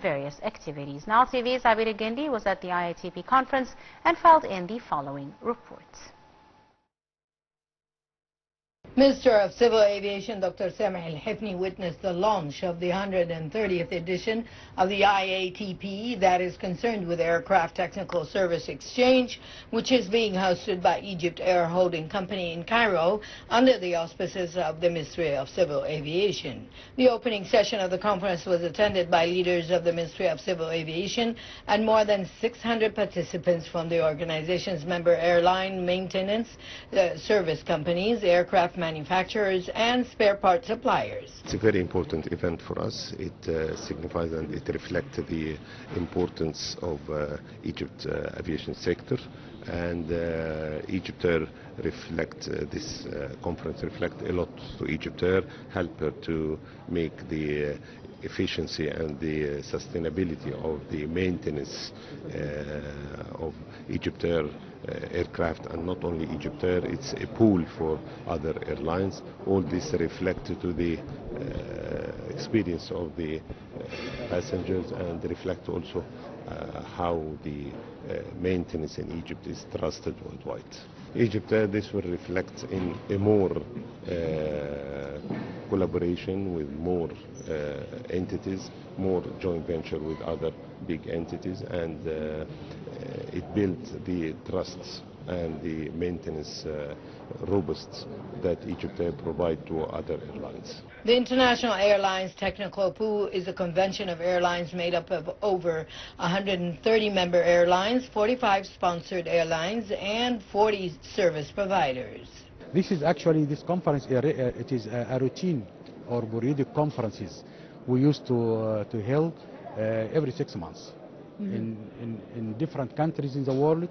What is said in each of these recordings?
various activities. Now TV's Abeer Gendy was at the IATP conference and filed in the following reports. Minister of Civil Aviation Dr. Sameh Al-Hifni witnessed the launch of the 130th edition of the IATP that is concerned with Aircraft Technical Service Exchange, which is being hosted by Egypt Air Holding Company in Cairo under the auspices of the Ministry of Civil Aviation. The opening session of the conference was attended by leaders of the Ministry of Civil Aviation and more than 600 participants from the organization's member airline, maintenance, service companies, aircraft manufacturers and spare part suppliers. It's a very important event for us. It signifies and it reflects the importance of Egypt aviation sector, and Egypt Air reflect this conference reflect a lot to Egypt Air, help her to make the efficiency and the sustainability of the maintenance of Egypt Air aircraft, and not only Egypt Air, it's a pool for other airlines. All this reflects to the experience of the passengers and reflect also how the maintenance in Egypt is trusted worldwide. Egypt Air, this will reflect in a more collaboration with more entities, more joint venture with other big entities, and it builds the trusts and the maintenance robust that Egypt Air provide to other airlines. The International Airlines Technical Pool is a convention of airlines made up of over 130 member airlines, 45 sponsored airlines, and 40 service providers. This conference, it is a routine or periodic conferences we used to hold every 6 months in different countries in the world,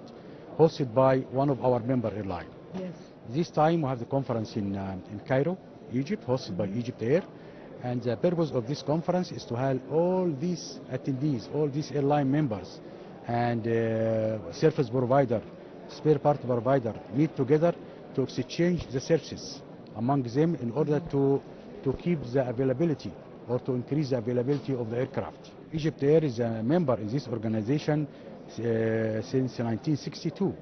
hosted by one of our member airlines. Yes. This time we have the conference in Cairo, Egypt, hosted by Egypt Air, and the purpose of this conference is to have all these attendees, all these airline members and service provider, spare part provider meet together to exchange the services among them in order to keep the availability or to increase the availability of the aircraft. Egypt Air is a member in this organization since 1962.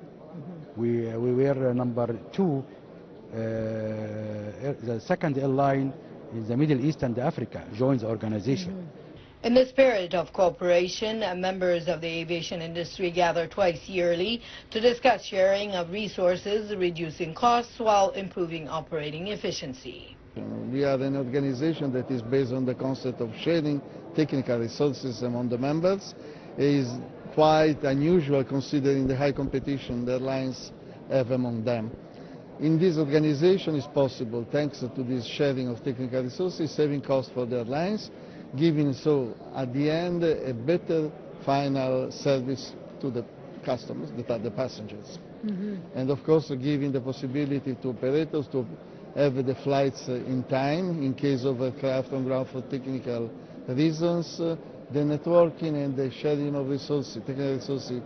We were number 2, the second airline in the Middle East and Africa joined the organization. In the spirit of cooperation, members of the aviation industry gather twice yearly to discuss sharing of resources, reducing costs while improving operating efficiency. We are an organization that is based on the concept of sharing technical resources among the members. It is quite unusual considering the high competition the airlines have among them. In this organization is possible thanks to this sharing of technical resources, saving costs for the airlines, giving so at the end a better final service to the customers, that are the passengers. And of course giving the possibility to operators to have the flights in time in case of aircraft on ground for technical reasons. The networking and the sharing of resources, technical resources,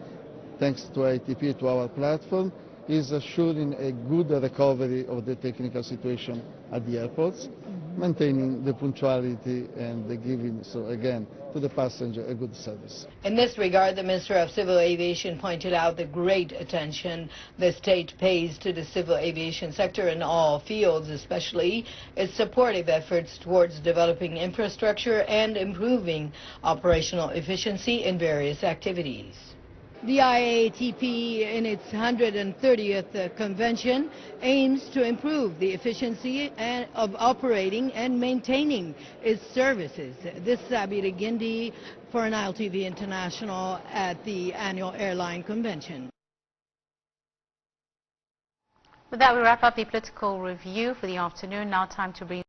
thanks to IATP, to our platform, is assuring a good recovery of the technical situation at the airports, maintaining the punctuality and giving, so again, to the passenger a good service. In this regard, the Minister of Civil Aviation pointed out the great attention the state pays to the civil aviation sector in all fields, especially its supportive efforts towards developing infrastructure and improving operational efficiency in various activities. The IATP, in its 130th convention, aims to improve the efficiency of operating and maintaining its services. This is Abeer Gendy for Nile TV International at the annual airline convention. With that, we wrap up the political review for the afternoon. Now time to bring